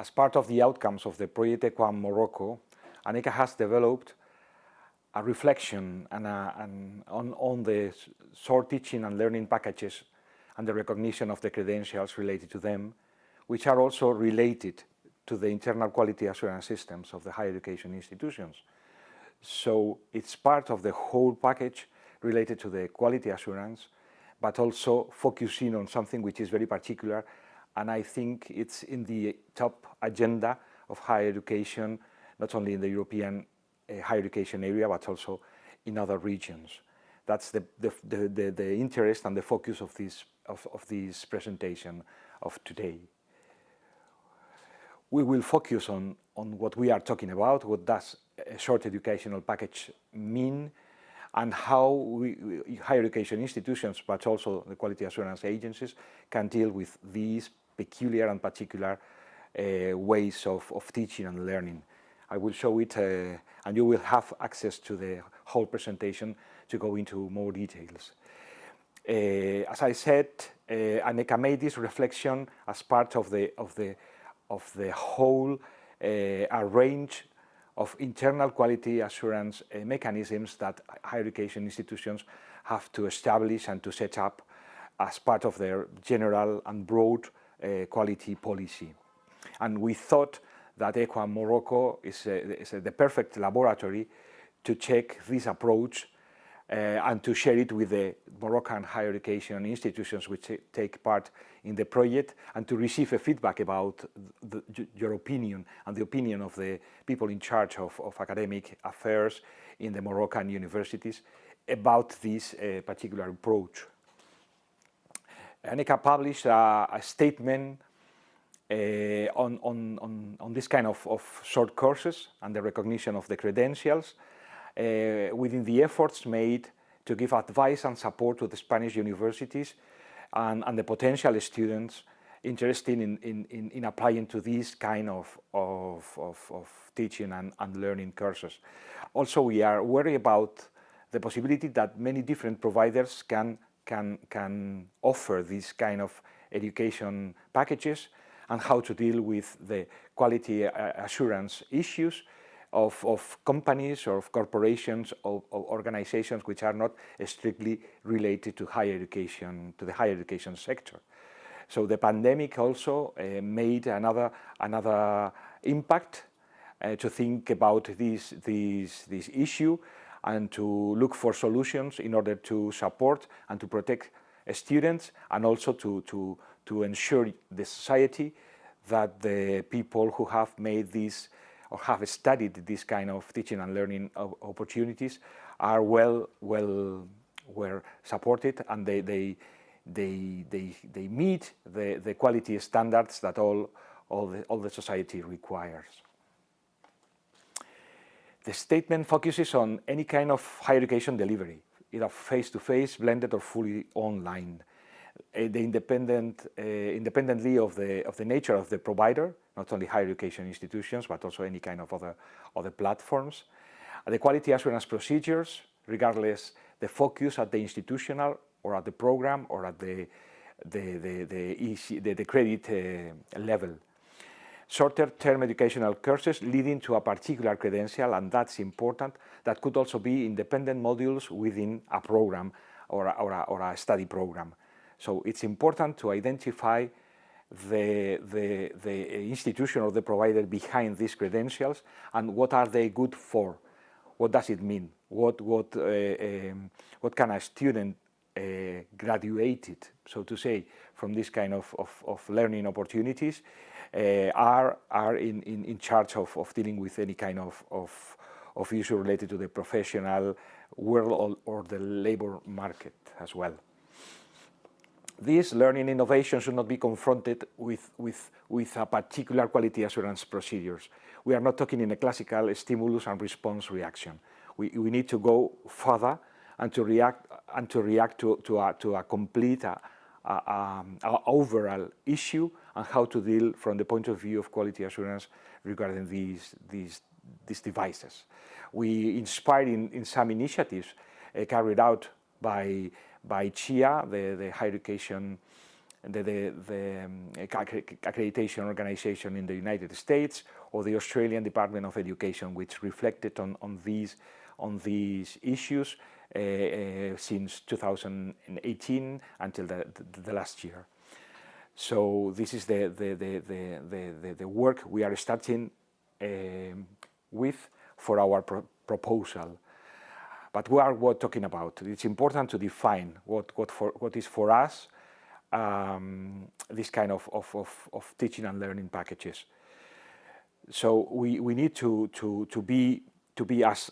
As part of the outcomes of the Project EQUAM Morocco, ANECA has developed a reflection on the short teaching and learning packages and the recognition of the credentials related to them, which are also related to the internal quality assurance systems of the higher education institutions. So it's part of the whole package related to the quality assurance, but also focusing on something which is very particular, and I think it's in the top agenda of higher education, not only in the European higher education area, but also in other regions. That's the interest and the focus of this presentation of today. We will focus on what we are talking about, what does a short educational package mean, and how higher education institutions, but also the quality assurance agencies, can deal with these peculiar and particular ways of teaching and learning. I will show it, and you will have access to the whole presentation to go into more details. As I said, ANECA made this reflection as part of the whole range of internal quality assurance mechanisms that higher education institutions have to establish and to set up as part of their general and broad quality policy. And we thought that EQUAM Morocco is the perfect laboratory to check this approach and to share it with the Moroccan higher education institutions which take part in the project, and to receive a feedback about your opinion and the opinion of the people in charge of academic affairs in the Moroccan universities about this particular approach. ANECA published a statement on this kind of short courses and the recognition of the credentials within the efforts made to give advice and support to the Spanish universities and the potential students interested in applying to this kind of teaching and learning courses. Also, we are worried about the possibility that many different providers can offer this kind of education packages, and how to deal with the quality assurance issues of companies or of corporations or organizations which are not strictly related to higher education, to the higher education sector. So the pandemic also made another impact to think about this issue and to look for solutions in order to support and to protect students, and also to ensure the society that the people who have made this or have studied this kind of teaching and learning opportunities are well supported, and they meet the quality standards that all the society requires. The statement focuses on any kind of higher education delivery, either face-to-face, blended, or fully online. Independently of the nature of the provider, not only higher education institutions, but also any kind of other platforms. The quality assurance procedures, regardless the focus at the institutional or at the program or at the credit level. Shorter-term educational courses leading to a particular credential, and that's important. That could also be independent modules within a program or a study program. So it's important to identify the institution or the provider behind these credentials, and what are they good for? What does it mean? What can a student graduated, so to say, from this kind of learning opportunities are in charge of dealing with any kind of issue related to the professional world or the labor market as well. This learning innovation should not be confronted with a particular quality assurance procedures. We are not talking in a classical stimulus and response reaction. We need to go further and to react to a complete overall issue, and how to deal from the point of view of quality assurance regarding these devices. We inspired in some initiatives carried out by CHIA, the higher education Accreditation Organization in the United States, or the Australian Department of Education, which reflected on these issues since 2018 until the last year. So this is the work we are starting with for our proposal. But what are we talking about? It's important to define what is for us this kind of teaching and learning packages. So we need to be as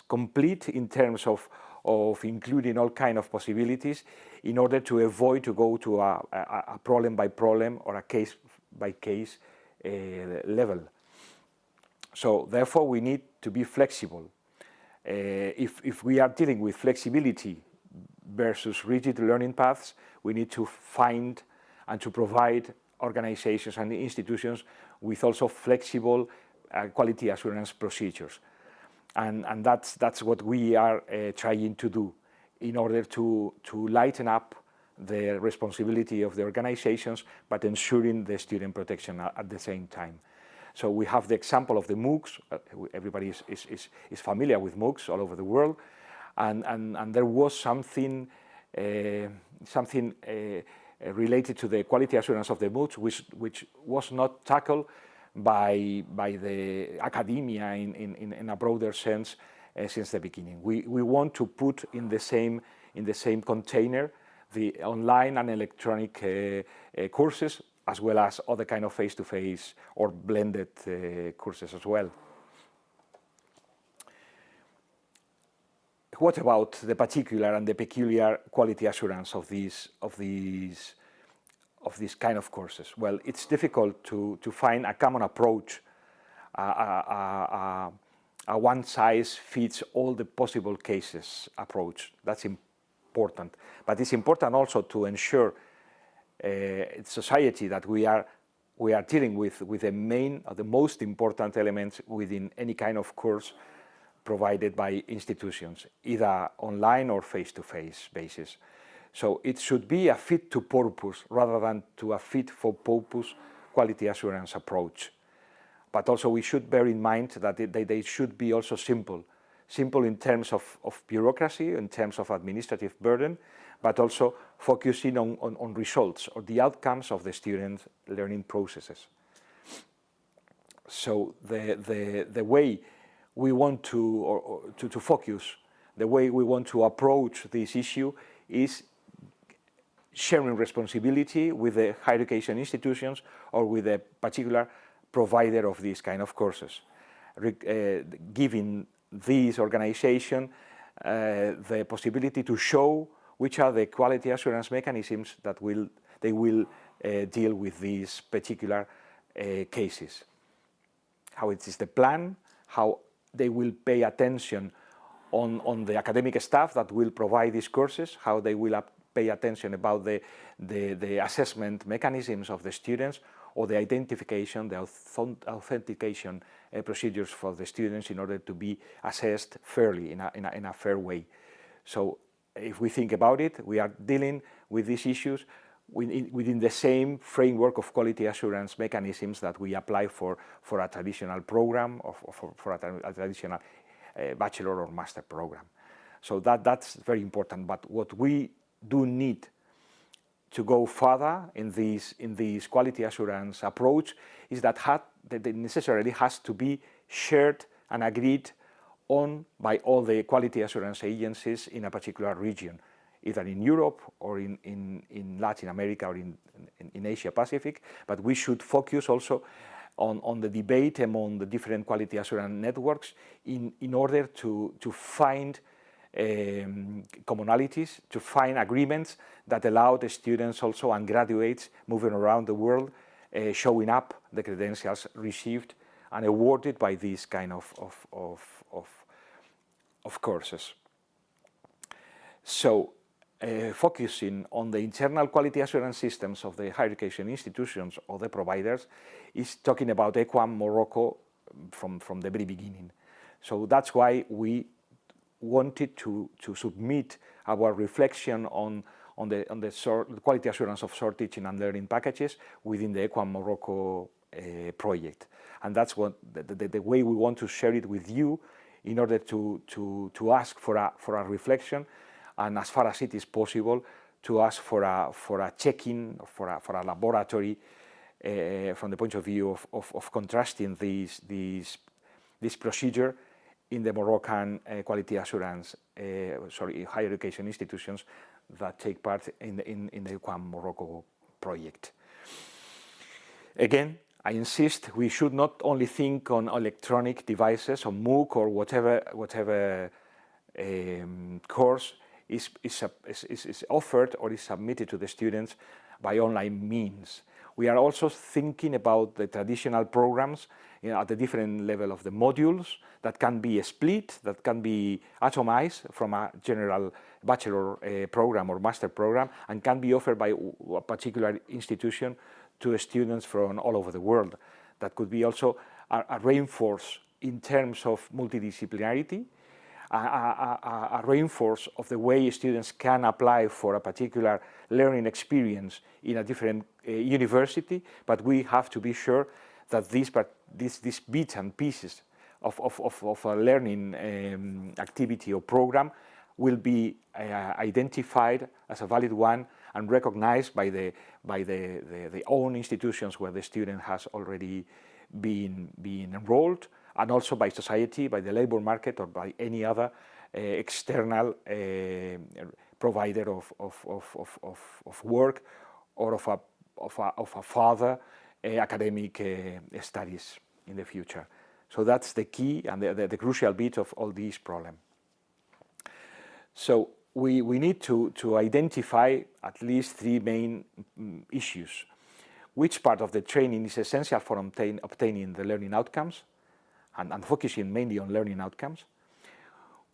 complete in terms of including all kind of possibilities in order to avoid to go to a problem by problem or a case by case level. So therefore we need to be flexible. If we are dealing with flexibility versus rigid learning paths, we need to find and to provide organizations and institutions with also flexible quality assurance procedures. And that's what we are trying to do in order to lighten up the responsibility of the organizations, but ensuring the student protection at the same time. So we have the example of the MOOCs. Everybody is familiar with MOOCs all over the world, and there was something related to the quality assurance of the MOOCs, which was not tackled by the academia in a broader sense since the beginning. We want to put in the same container the online and electronic courses, as well as other kind of face-to-face or blended courses as well. What about the particular and the peculiar quality assurance of these kind of courses? Well, it's difficult to find a common approach, a one-size-fits-all the possible cases approach. That's important, but it's important also to ensure society that we are dealing with the main or the most important elements within any kind of course provided by institutions, either online or face-to-face basis. So it should be a fit to purpose rather than to a fit for purpose quality assurance approach. But also we should bear in mind that they should be also simple in terms of bureaucracy, in terms of administrative burden, but also focusing on results or the outcomes of the student learning processes. So the way we want to focus, the way we want to approach this issue is sharing responsibility with the higher education institutions or with a particular provider of these kind of courses, giving this organization the possibility to show which are the quality assurance mechanisms that they will deal with these particular cases. How it is the plan, how they will pay attention on the academic staff that will provide these courses, how they will pay attention about the assessment mechanisms of the students, or the identification, the authentication procedures for the students in order to be assessed fairly, in a fair way. So if we think about it, we are dealing with these issues within the same framework of quality assurance mechanisms that we apply for a traditional program or for a traditional bachelor or master program. So that's very important. But what we do need to go further in this quality assurance approach is that it necessarily has to be shared and agreed on by all the quality assurance agencies in a particular region, either in Europe or in Latin America or in Asia Pacific. But we should focus also on the debate among the different quality assurance networks in order to find commonalities, to find agreements that allow the students also and graduates moving around the world showing up the credentials received and awarded by these kind of courses. So focusing on the internal quality assurance systems of the higher education institutions or the providers is talking about EQUAM Morocco from the very beginning. So that's why we wanted to submit our reflection on the quality assurance of short teaching and learning packages within the EQUAM Morocco project. And that's what the way we want to share it with you, in order to ask for a reflection, and as far as it is possible, to ask for a check-in, for a laboratory, from the point of view of contrasting this procedure in the Moroccan quality assurance, higher education institutions that take part in the EQUAM Morocco project. Again, I insist, we should not only think on electronic devices, or MOOC, or whatever course is offered or is submitted to the students by online means. We are also thinking about the traditional programs, at the different level of the modules, that can be split, that can be atomized from a general bachelor program or master program, and can be offered by a particular institution to students from all over the world. That could be also a reinforce in terms of multidisciplinarity, a reinforce of the way students can apply for a particular learning experience in a different university, but we have to be sure that these bits and pieces of a learning activity or program will be identified as a valid one and recognized by the own institutions where the student has already been enrolled, and also by society, by the labor market, or by any other external provider of work, or of a further academic studies in the future. So that's the key and the crucial bit of all these problems. So we need to identify at least three main issues. Which part of the training is essential for obtaining the learning outcomes, and focusing mainly on learning outcomes,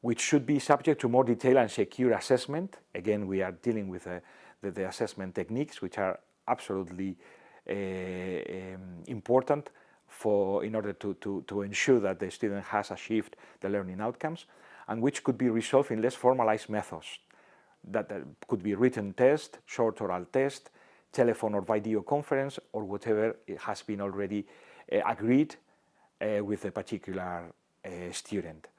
which should be subject to more detailed and secure assessment. Again, we are dealing with the assessment techniques, which are absolutely important in order to ensure that the student has achieved the learning outcomes, and which could be resolved in less formalized methods. That could be written test, short oral test, telephone or video conference, or whatever has been already agreed with a particular student.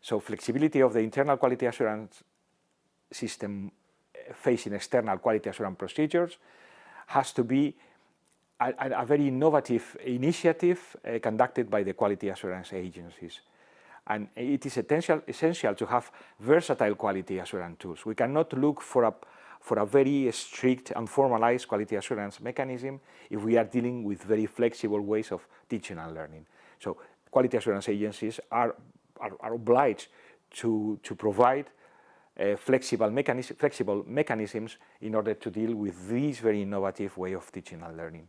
So flexibility of the internal quality assurance system facing external quality assurance procedures has to be a very innovative initiative conducted by the quality assurance agencies. And it is essential to have versatile quality assurance tools. We cannot look for a very strict and formalized quality assurance mechanism if we are dealing with very flexible ways of teaching and learning. So quality assurance agencies are obliged to provide flexible mechanisms in order to deal with this very innovative way of teaching and learning.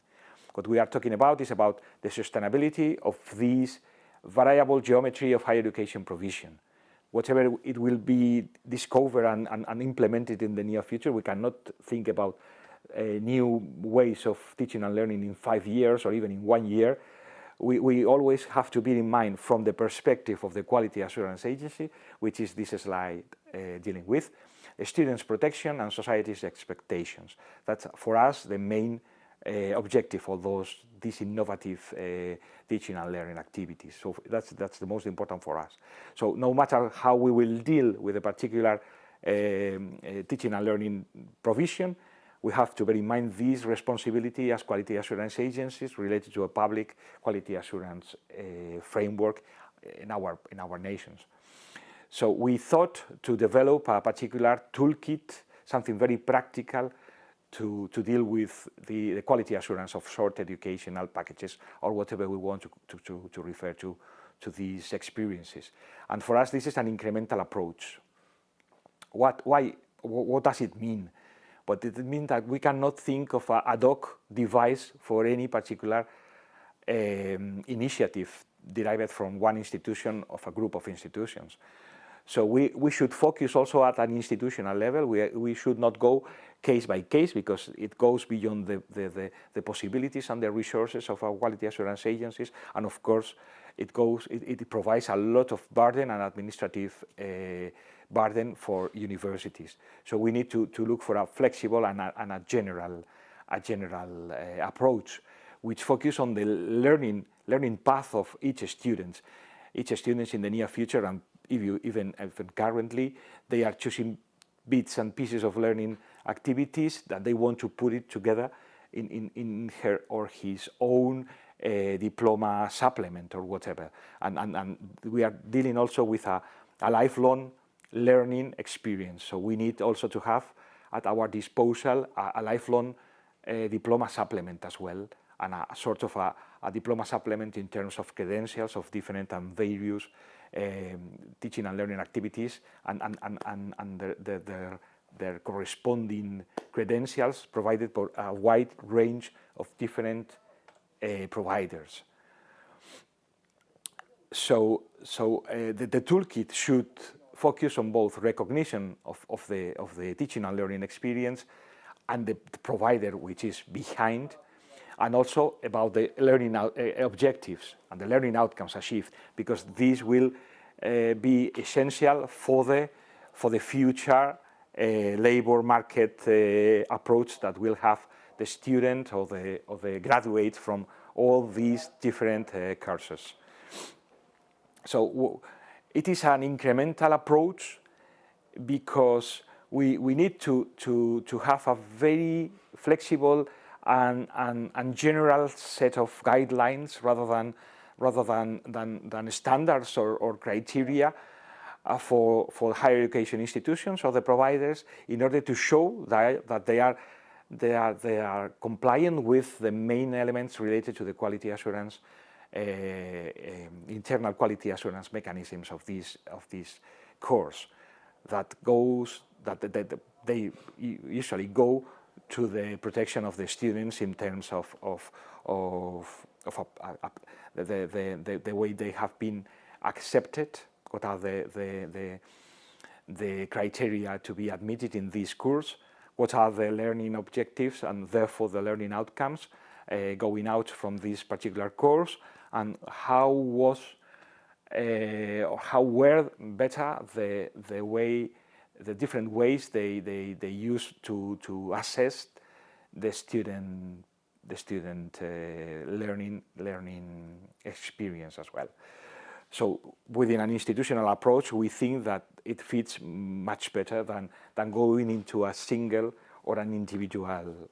What we are talking about is about the sustainability of this variable geometry of higher education provision. Whatever it will be discovered and implemented in the near future, we cannot think about new ways of teaching and learning in 5 years or even in 1 year. We always have to bear in mind, from the perspective of the Quality Assurance Agency, which is this slide dealing with, students' protection and society's expectations. That's, for us, the main objective of these innovative teaching and learning activities. So that's the most important for us. So no matter how we will deal with a particular teaching and learning provision, we have to bear in mind this responsibility as quality assurance agencies related to a public quality assurance framework in our nations. So we thought to develop a particular toolkit, something very practical, to deal with the quality assurance of short educational packages, or whatever we want to refer to these experiences. And for us, this is an incremental approach. What does it mean? But it means that we cannot think of an ad hoc device for any particular initiative derived from one institution of a group of institutions. So we should focus also at an institutional level. We should not go case by case, because it goes beyond the possibilities and the resources of our quality assurance agencies. And of course, it provides a lot of burden and administrative burden for universities. So we need to look for a flexible and a general approach, which focus on the learning path of each student. Each student in the near future, and even currently, they are choosing bits and pieces of learning activities that they want to put it together in her or his own diploma supplement or whatever. And we are dealing also with a lifelong learning experience. So we need also to have at our disposal a lifelong diploma supplement as well, and a sort of a diploma supplement in terms of credentials of different and various teaching and learning activities and their corresponding credentials provided by a wide range of different providers. So the toolkit should focus on both recognition of the teaching and learning experience and the provider which is behind, and also about the learning objectives and the learning outcomes achieved, because these will be essential for the future labor market approach that will have the student or the graduate from all these different courses. So it is an incremental approach because we need to have a very flexible and general set of guidelines rather than standards or criteria for higher education institutions or the providers, in order to show that they are compliant with the main elements related to the quality assurance, internal quality assurance mechanisms of this course, that they usually go to the protection of the students in terms of the way they have been accepted, what are the criteria to be admitted in this course, what are the learning objectives and therefore the learning outcomes going out from this particular course, and how were better the different ways they use to assess the student learning experience as well. So within an institutional approach, we think that it fits much better than going into a single or an individual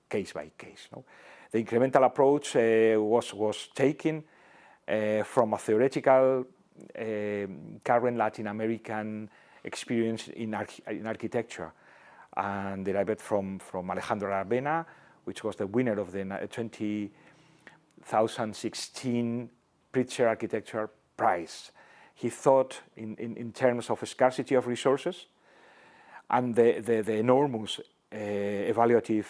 case by case. No? The incremental approach was taken from a theoretical current Latin American experience in architecture, and derived from Alejandro Aravena, which was the winner of the 2016 Pritzker Architecture Prize. He thought in terms of scarcity of resources and the enormous evaluative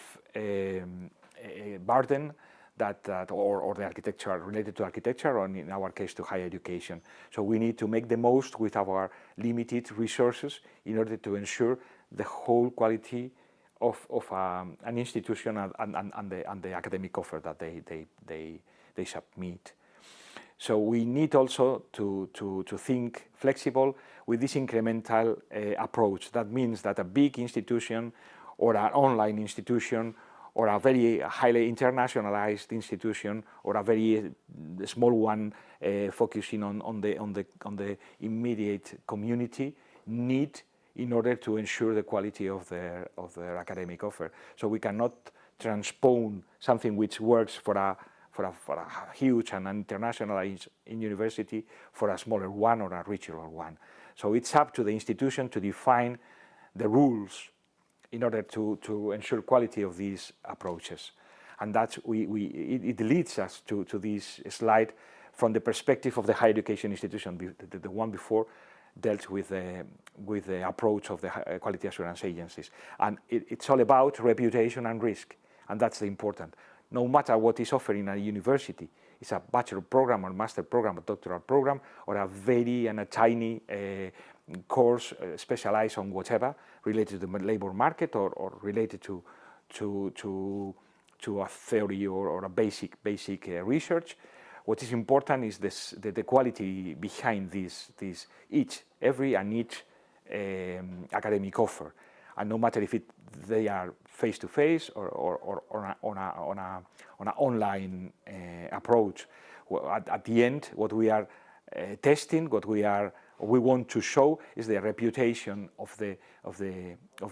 burden or the architecture related to architecture, or in our case to higher education. So we need to make the most with our limited resources in order to ensure the whole quality of an institution and the academic offer that they submit. So we need also to think flexible with this incremental approach. That means that a big institution or an online institution or a very highly internationalized institution or a very small one focusing on the immediate community need, in order to ensure the quality of their academic offer. So we cannot transpose something which works for a huge and internationalized university for a smaller one or a regional one. So it's up to the institution to define the rules in order to ensure quality of these approaches. And that's it leads us to this slide from the perspective of the higher education institution. The one before dealt with the approach of the quality assurance agencies. And it's all about reputation and risk, and that's the important. No matter what is offered in a university, it's a bachelor program or master program or doctoral program or a very and a tiny course specialized on whatever related to the labor market or related to a theory or a basic research. What is important is the quality behind every academic offer. And no matter if they are face-to-face or on an online approach, at the end, what we are testing, what we want to show is the reputation of the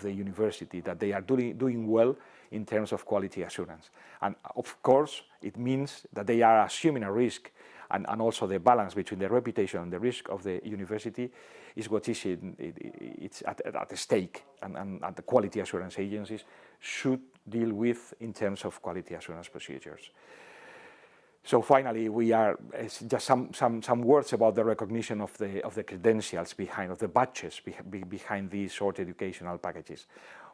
university, that they are doing well in terms of quality assurance. And of course, it means that they are assuming a risk, and also the balance between the reputation and the risk of the university is what is it's at stake, and the quality assurance agencies should deal with in terms of quality assurance procedures. So finally, we are just some words about the recognition of the credentials behind, of the badges behind these short educational packages.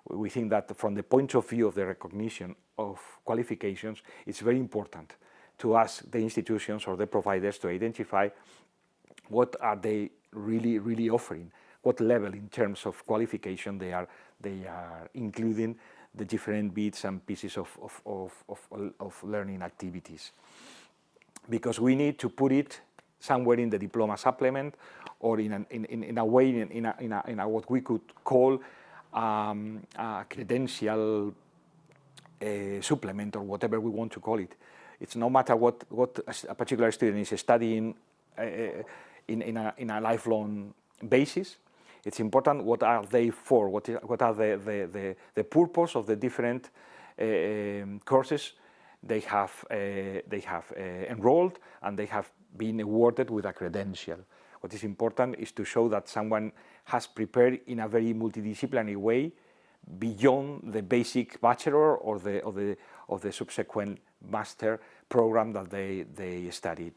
We think that from the point of view of the recognition of qualifications, it's very important to ask the institutions or the providers to identify what are they really offering, what level in terms of qualification they are including the different bits and pieces of learning activities. Because we need to put it somewhere in the diploma supplement, or in a way in a what we could call a credential supplement, or whatever we want to call it. It's no matter what a particular student is studying in a lifelong basis. It's important what are they for, what are the purpose of the different courses they have enrolled, and they have been awarded with a credential. What is important is to show that someone has prepared in a very multidisciplinary way beyond the basic bachelor or the subsequent master program that they studied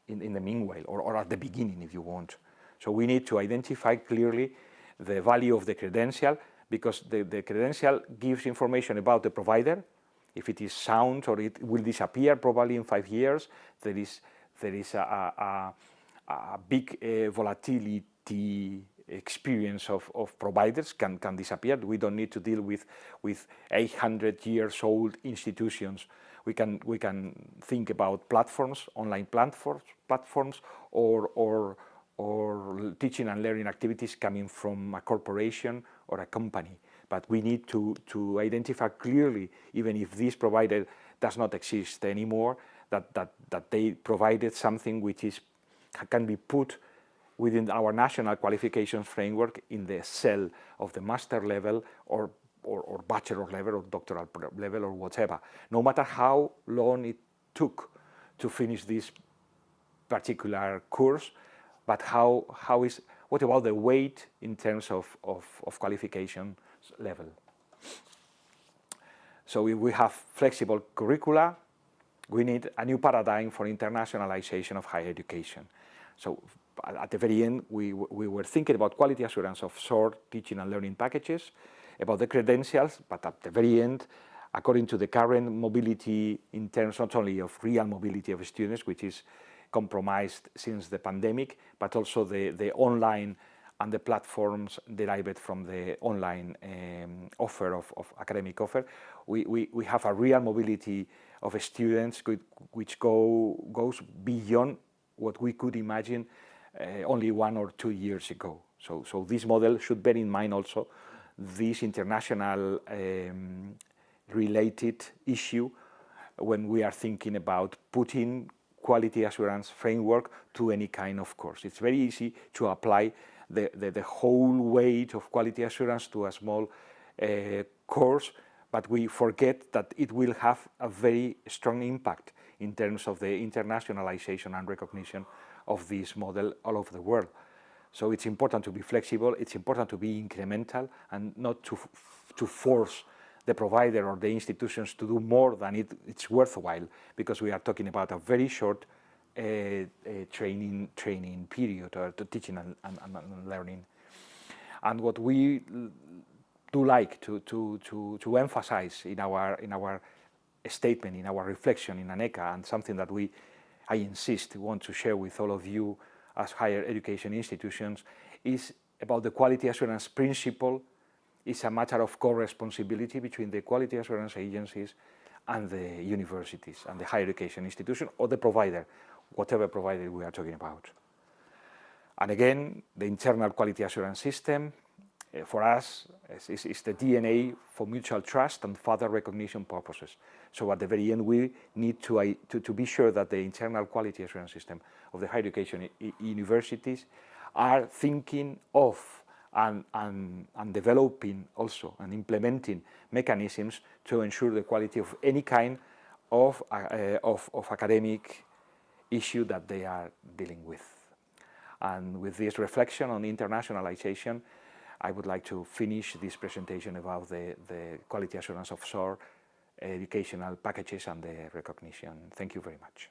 in the meanwhile, or at the beginning, if you want. So we need to identify clearly the value of the credential, because the credential gives information about the provider, if it is sound or it will disappear probably in 5 years. There is a big volatility experience of providers can disappear. We don't need to deal with 800 years old institutions. We can think about platforms, online platforms, or teaching and learning activities coming from a corporation or a company. But we need to identify clearly, even if this provider does not exist anymore, that they provided something which can be put within our national qualifications framework in the cell of the master level or bachelor level or doctoral level or whatever, no matter how long it took to finish this particular course, but what about the weight in terms of qualification level. So if we have flexible curricula, we need a new paradigm for internationalization of higher education. So at the very end, we were thinking about quality assurance of short teaching and learning packages, about the credentials, but at the very end, according to the current mobility in terms not only of real mobility of students, which is compromised since the pandemic, but also the online and the platforms derived from the online offer of academic offer, we have a real mobility of students which goes beyond what we could imagine only 1 or 2 years ago. So this model should bear in mind also this international related issue when we are thinking about putting quality assurance framework to any kind of course. It's very easy to apply the whole weight of quality assurance to a small course, but we forget that it will have a very strong impact in terms of the internationalization and recognition of this model all over the world. So it's important to be flexible, it's important to be incremental, and not to force the provider or the institutions to do more than it's worthwhile, because we are talking about a very short training period, or teaching and learning. And what we do like to emphasize in our statement, in our reflection in ANECA, and something that I insist want to share with all of you as higher education institutions, is about the quality assurance principle. It's a matter of co-responsibility between the quality assurance agencies and the universities and the higher education institution or the provider, whatever provider we are talking about. And again, the internal quality assurance system, for us, is the DNA for mutual trust and further recognition purposes. So at the very end, we need to be sure that the internal quality assurance system of the higher education universities are thinking of and developing also and implementing mechanisms to ensure the quality of any kind of academic issue that they are dealing with. And with this reflection on internationalization, I would like to finish this presentation about the quality assurance offshore educational packages and the recognition. Thank you very much.